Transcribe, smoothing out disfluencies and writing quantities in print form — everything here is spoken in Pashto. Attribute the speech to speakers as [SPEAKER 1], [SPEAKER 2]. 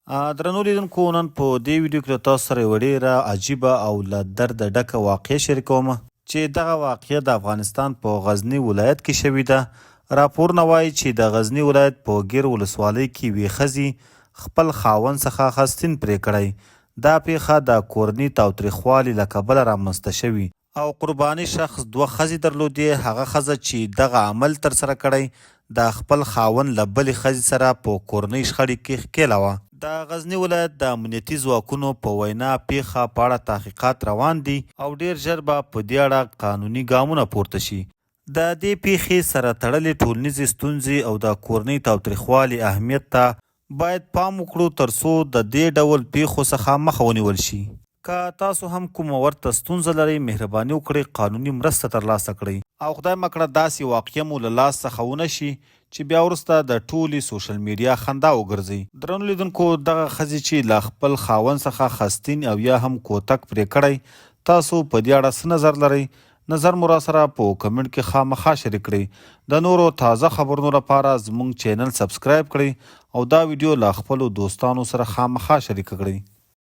[SPEAKER 1] درنو لیدونکو نن په دې ویډیو کې له تاسو سره یوه ډېره عجیبه او له درده ډکه واقعه شریکوم چې دغه واقعه د افغانستان په غزني ولایت کې شوې ده. راپورونه وایي چې د غزني ولایت په ګیر ولسوالۍ کې یوې ښځې خپل خاوند څخه خستین پرې کړی. دا پیښه د کورني تاوتریخوالي له کبله رامنځته شوي او قرباني شخص دوه ښځې درلودې. هغه ښځه چې دغه عمل ترسره کړی د خپل خاوند له بلې ښځې سره په کورنۍ شخړې کې ښکېله وه. د غزني ولایت د امنیتي ځواکونو په وینا پیښه په اړه تحقیقات روان دي او ډیر ژر به په دې اړه قانوني ګامونه پورته شي. د دې پیښې سره تړلې ټولنیزې ستونزې او د کورنۍ تاوتریخوالي اهمیت ته باید پام وکړو ترڅو د دې ډول پیښو څخه مخه ونیول شي. که تاسو هم کومه ورته ستونزه لرئ مهرباني وکړئ قانوني مرسته ترلاسه کړئ او خدای مه کړه داسې واقعه مو له لاس څخه ونه شي چې بیا وروسته د ټولې سوشل میډیا خندا وګرځي. درنو لیدونکو دغه ښځې چې له خپل خاوند څخه خستین او یا هم کوتک پرې کړی، تاسو په دې اړه څه نظر لرئ؟ نظر مو راسره په کمنټ کې خامخا شریک کړئ. د نورو تازه خبرونو لپاره زموږ چینل سبسکرایب کړئ او دا ویډیو له خپلو دوستانو سره خامخا شریک کړئ.